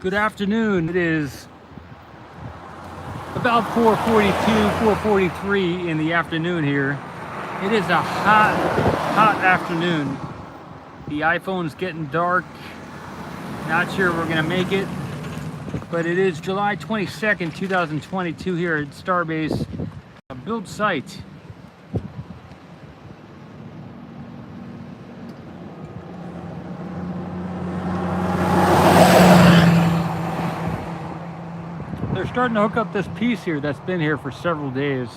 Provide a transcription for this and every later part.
Good afternoon. It is about 4:42, 4:43 in the afternoon here. It is a hot afternoon. The iPhone's getting dark. Not sure we're gonna make it, but it is July 22nd, 2022 here at Starbase build site. They're starting to hook up this piece here that's been here for several days.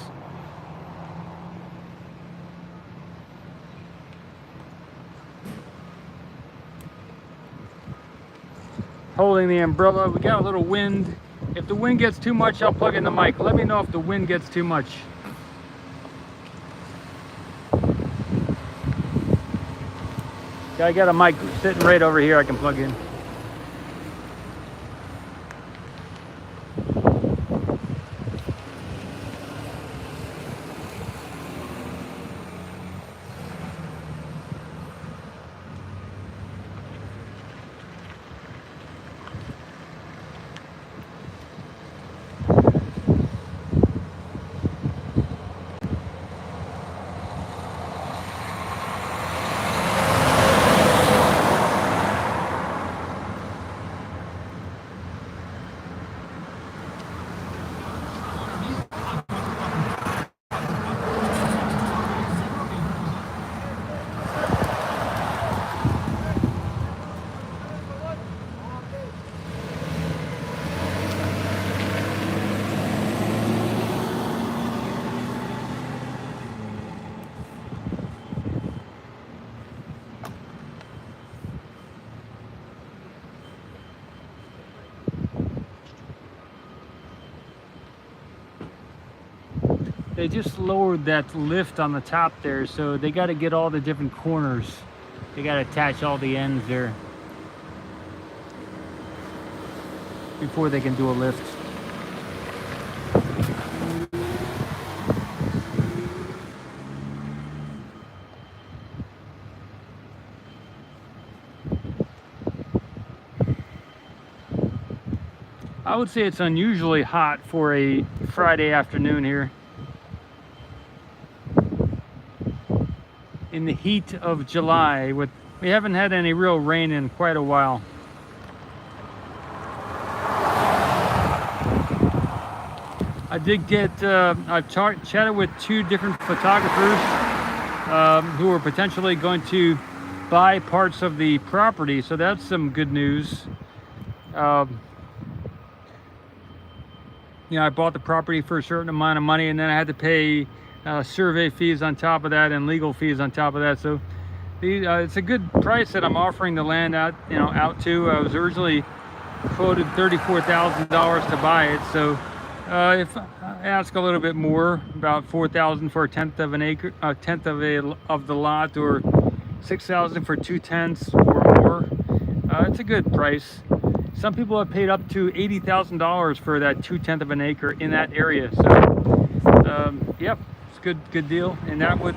Holding the umbrella, we got a little wind. If the wind gets too much, I'll plug in the mic. Let me know if the wind gets too much. I got a mic sitting right over here I can plug in. They just lowered that lift on the top there, so they got to get all the different corners. They got to attach all the ends there before they can do a lift. I would say it's unusually hot for a Friday afternoon here. In the heat of July, we haven't had any real rain in quite a while. I did get, I've chatted with two different photographers who are potentially going to buy parts of the property, so that's some good news. You know, I bought the property for a certain amount of money, and then I had to pay survey fees on top of that and legal fees on top of that. So it's a good price that I'm offering the land out to. I was originally quoted $34,000 to buy it. So if I ask a little bit more, about $4,000 for a tenth of an acre, a tenth of the lot, or $6,000 for 2/10 or more, it's a good price. Some people have paid up to $80,000 for that 2/10 of an acre in that area. So yep. Good deal, and that would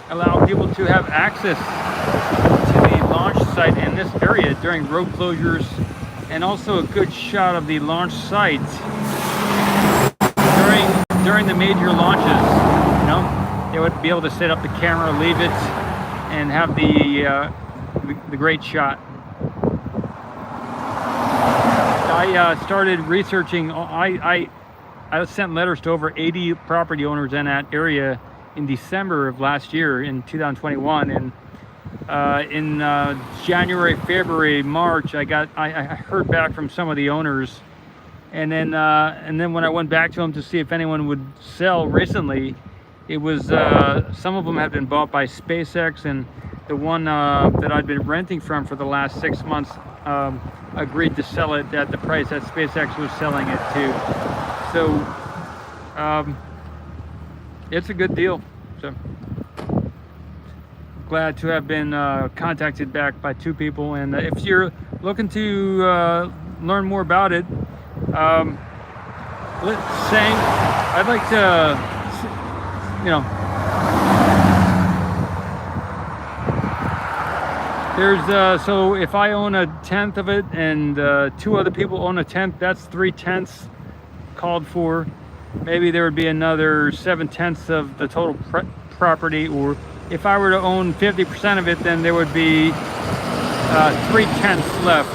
allow people to have access to the launch site in this area during road closures, and also a good shot of the launch site during the major launches. You know, they would be able to set up the camera, leave it, and have the great shot. I started researching. I sent letters to over 80 property owners in that area in December of last year, in 2021, and in January, February, March, I heard back from some of the owners, and then when I went back to them to see if anyone would sell recently, it was some of them had been bought by SpaceX, and the one that I'd been renting from for the last 6 months agreed to sell it at the price that SpaceX was selling it to. So it's a good deal. So glad to have been contacted back by two people. And if you're looking to learn more about it, I'd like to, There's so if I own a tenth of it and 2 other people own a tenth, that's 3/10 called for. Maybe there would be another 7/10 of the total property, or if I were to own 50% of it, then there would be 3/10 left,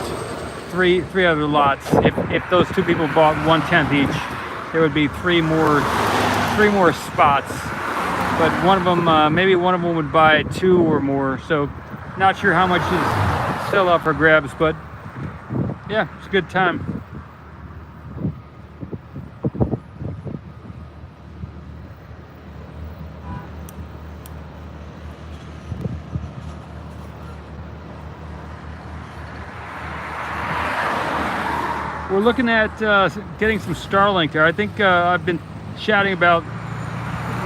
three other lots. If those 2 people bought 1/10 each, there would be three more spots. But one of them, maybe one of them would buy 2 or more. So not sure how much is still up for grabs, but yeah, it's a good time. We're looking at getting some Starlink there. I think I've been chatting about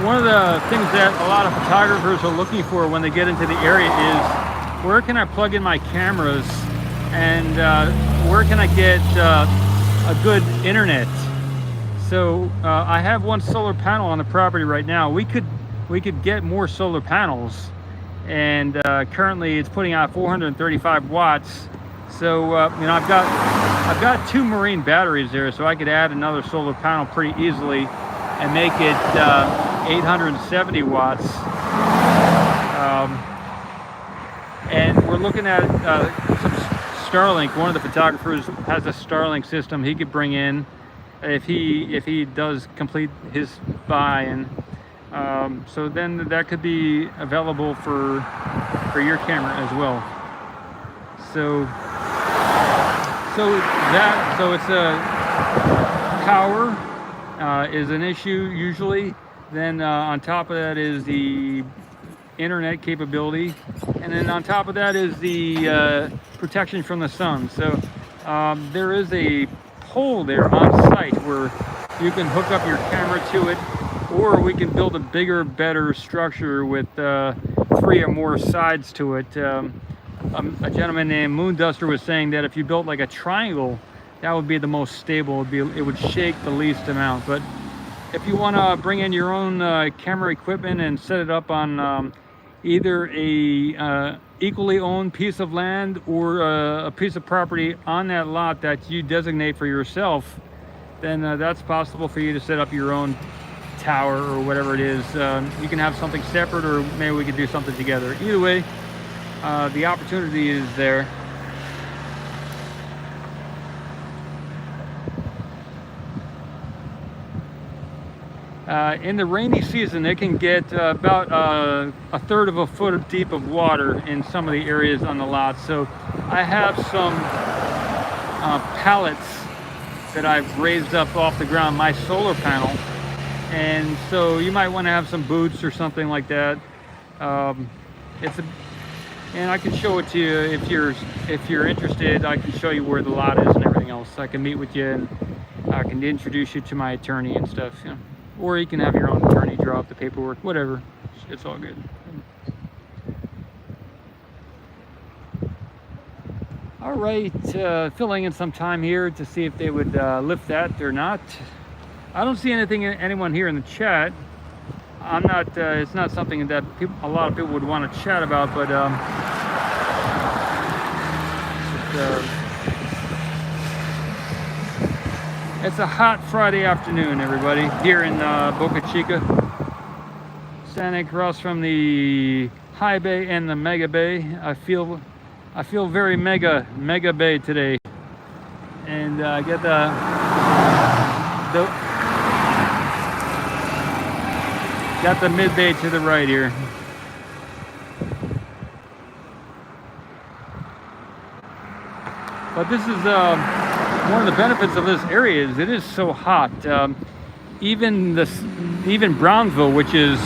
one of the things that a lot of photographers are looking for when they get into the area is where can I plug in my cameras, and where can I get a good internet. So I have 1 solar panel on the property right now. We could get more solar panels, and currently it's putting out 435 watts. So you know, I've got 2 marine batteries there, so I could add another solar panel pretty easily and make it 870 watts. And we're looking at some Starlink. One of the photographers has a Starlink system he could bring in if he does complete his buy, and so then that could be available for your camera as well. So it's a power is an issue usually. Then on top of that is the internet capability, and then on top of that is the protection from the sun. So there is a pole there on site where you can hook up your camera to it, or we can build a bigger, better structure with 3 or more sides to it. A gentleman named Moonduster was saying that if you built like a triangle, that would be the most stable. It would shake the least amount. But if you want to bring in your own camera equipment and set it up on either a equally owned piece of land or a piece of property on that lot that you designate for yourself, then that's possible for you to set up your own tower or whatever it is. You can have something separate, or maybe we could do something together. Either way, the opportunity is there. In the rainy season, it can get about 1/3 of a foot deep of water in some of the areas on the lot. So I have some pallets that I've raised up off the ground, my solar panel, and so you might want to have some boots or something like that. And I can show it to you if you're interested. I can show you where the lot is and everything else. I can meet with you and I can introduce you to my attorney and stuff. You know. Or you can have your own attorney draw up the paperwork, whatever. It's all good. All right, filling in some time here to see if they would lift that or not. I don't see anyone here in the chat. I'm not. It's not something that a lot of people would want to chat about, but it's a hot Friday afternoon, everybody, here in Boca Chica. Standing across from the high bay and the mega bay. I feel very mega bay today. And get got the mid bay to the right here. But this is one of the benefits of this area is it is so hot. Even Brownsville, which is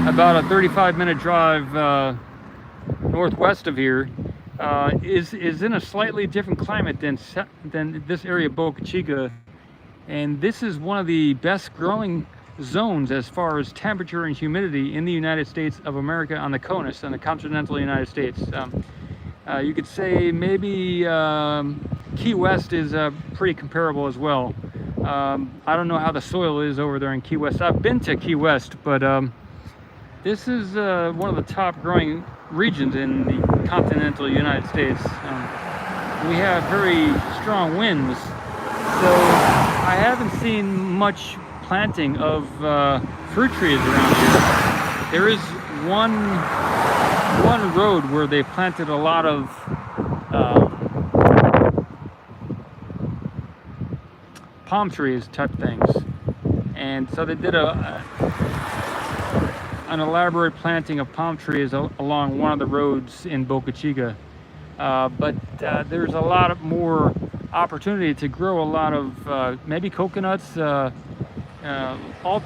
about a 35-minute drive northwest of here, is in a slightly different climate than this area of Boca Chica, and this is one of the best growing zones as far as temperature and humidity in the United States of America on the CONUS, on the continental United States. You could say maybe Key West is pretty comparable as well. I don't know how the soil is over there in Key West. I've been to Key West, but This is one of the top growing regions in the continental United States. We have very strong winds, so I haven't seen much planting of fruit trees around here. There is one road where they planted a lot of palm trees type things, and so they did an elaborate planting of palm trees along one of the roads in Boca Chica. But there's a lot more opportunity to grow a lot of maybe coconuts, all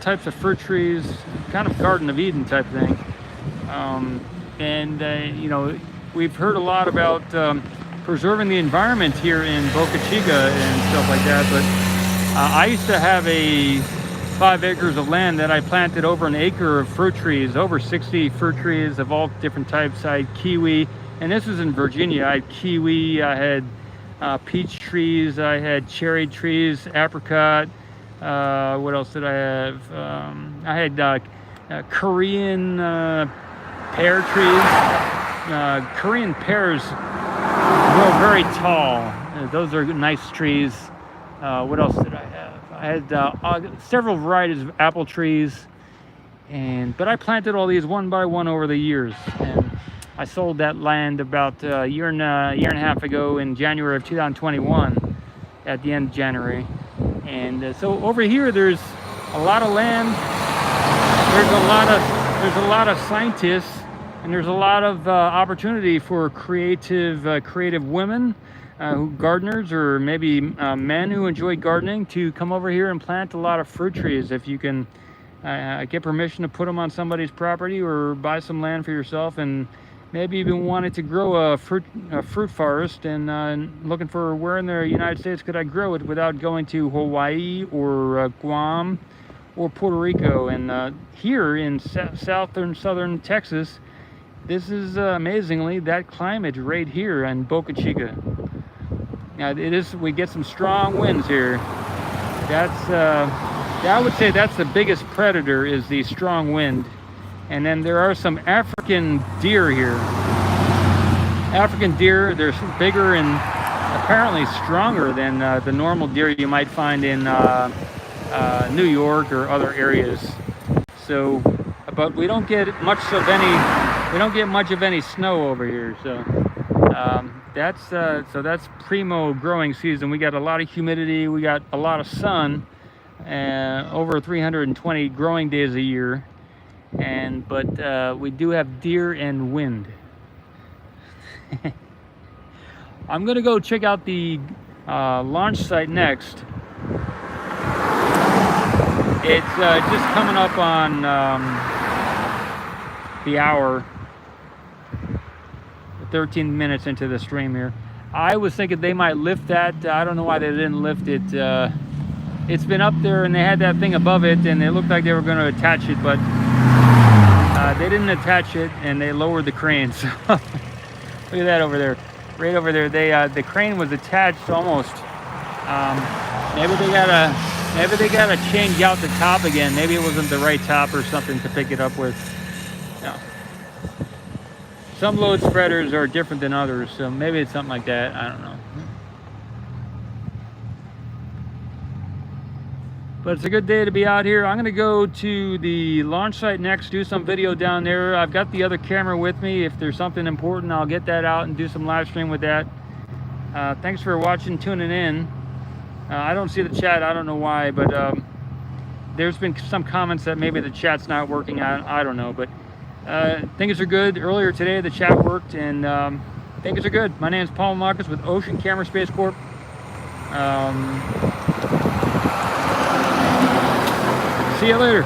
types of fruit trees, kind of Garden of Eden type thing. You know, we've heard a lot about preserving the environment here in Boca Chica and stuff like that, but I used to have 5 acres of land that I planted over an acre of fruit trees, over 60 fruit trees of all different types. I had kiwi, and this was in Virginia. I had kiwi, I had peach trees, I had cherry trees, apricot. What else did I have? I had Korean pear trees. Korean pears grow very tall. Those are nice trees. What else did I have? I had several varieties of apple trees, but I planted all these one by one over the years, and I sold that land about a year and a half ago in January of 2021, at the end of January. And so over here there's a lot of land, there's a lot of scientists, and there's a lot of opportunity for creative women, gardeners, or maybe men who enjoy gardening, to come over here and plant a lot of fruit trees. If you can get permission to put them on somebody's property, or buy some land for yourself, and maybe even wanted to grow a fruit forest, and looking for where in the United States could I grow it without going to Hawaii or Guam or Puerto Rico. And here in southern Texas, this is amazingly that climate right here in Boca Chica. Now we get some strong winds here. I would say that's the biggest predator, is the strong wind. And then there are some African deer here. African deer, they're bigger and apparently stronger than the normal deer you might find in New York or other areas. So, but we don't get much of any snow over here. So that's primo growing season. We got a lot of humidity, we got a lot of sun, over 320 growing days a year. But we do have deer and wind. I'm gonna go check out the launch site next. It's just coming up on the hour, 13 minutes into the stream here. I was thinking they might lift that. I don't know why they didn't lift it. It's been up there, and they had that thing above it, and it looked like they were going to attach it, but they didn't attach it, and they lowered the crane. So look at that over there, right over there. The crane was attached almost. Maybe they gotta change out the top again. Maybe it wasn't the right top or something to pick it up with. No. Some load spreaders are different than others, so maybe it's something like that. I don't know. But it's a good day to be out here. I'm gonna go to the launch site next, do some video down there. I've got the other camera with me. If there's something important, I'll get that out and do some live stream with that. Thanks for watching, tuning in. I don't see the chat, I don't know why, but there's been some comments that maybe the chat's not working. I don't know, but things are good. Earlier today the chat worked, and things are good. My name is Paul Marcus with Ocean Camera Space Corp. See you later.